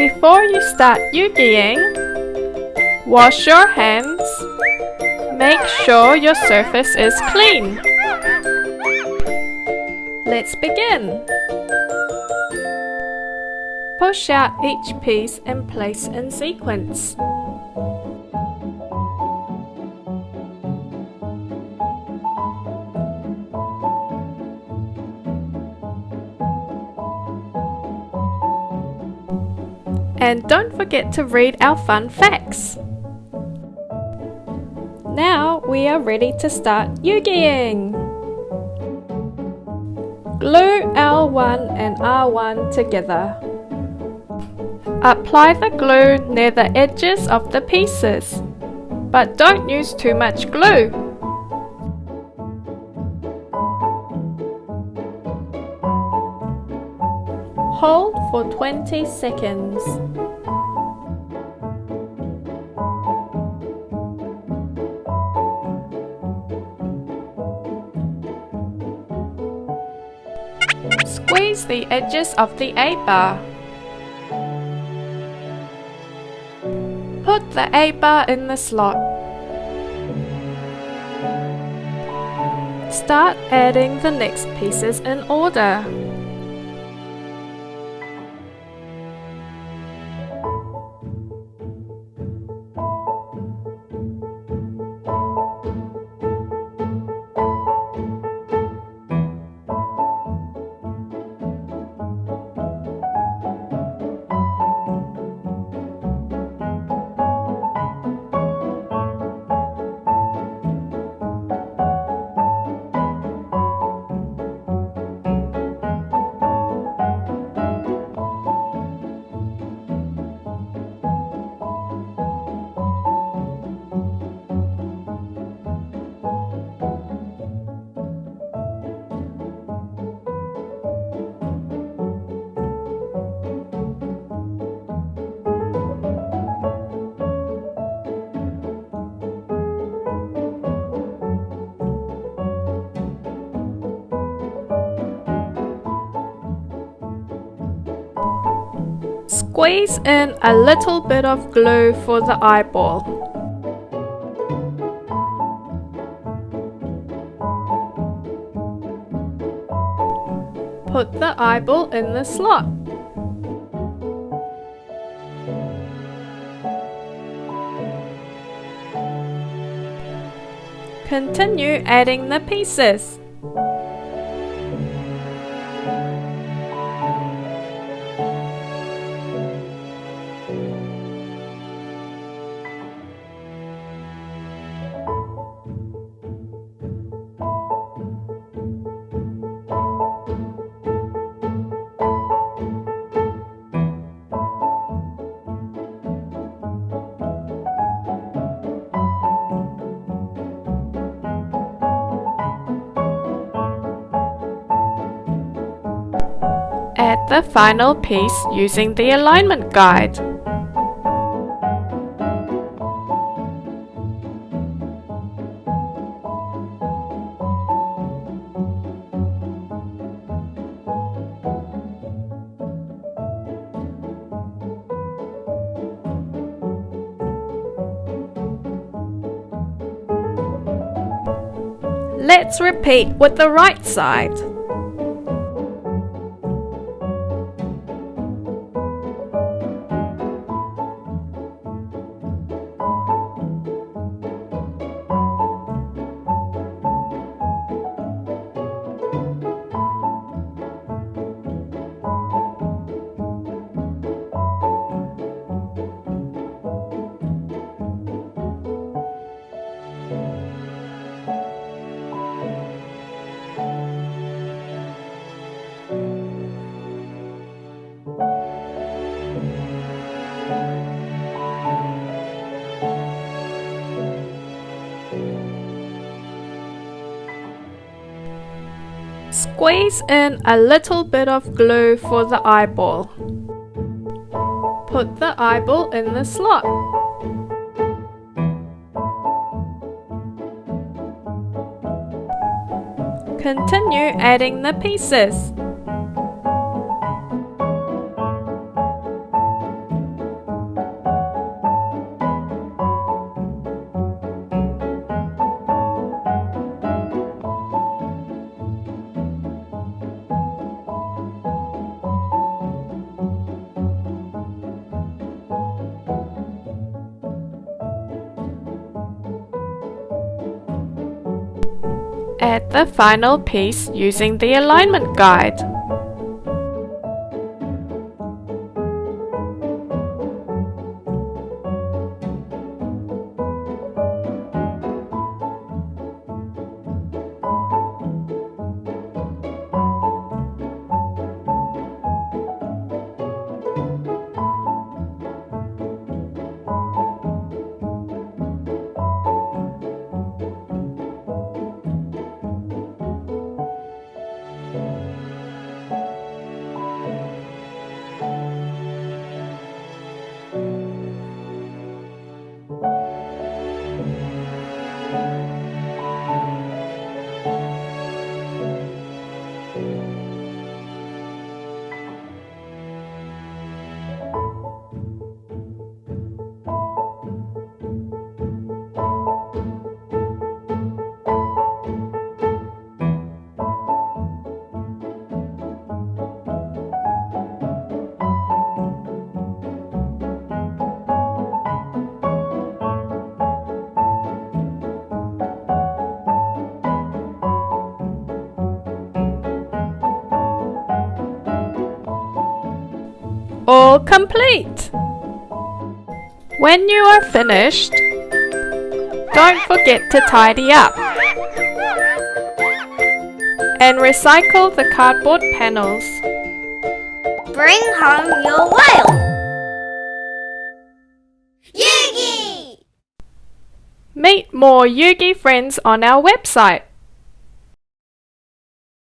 Before you start EUGYing, wash your hands. Make sure your surface is clean. Let's begin. Push out each piece and place in sequence. And don't forget to read our fun facts. Now we are ready to start EUGYing. Glue L1 and R1 together. Apply the glue near the edges of the pieces, but don't use too much glue. Hold for 20 seconds. Squeeze the edges of the A-bar. Put the A-bar in the slot. Start adding the next pieces in order. Squeeze in a little bit of glue for the eyeball. Put the eyeball in the slot. Continue adding the pieces. Add the final piece using the alignment guide. Let's repeat with the right side. Squeeze in a little bit of glue for the eyeball. Put the eyeball in the slot. Continue adding the pieces. Add the final piece using the alignment guide. All complete! When you are finished, don't forget to tidy up and recycle the cardboard panels. Bring home your whale! EUGY! Meet more EUGY friends on our website.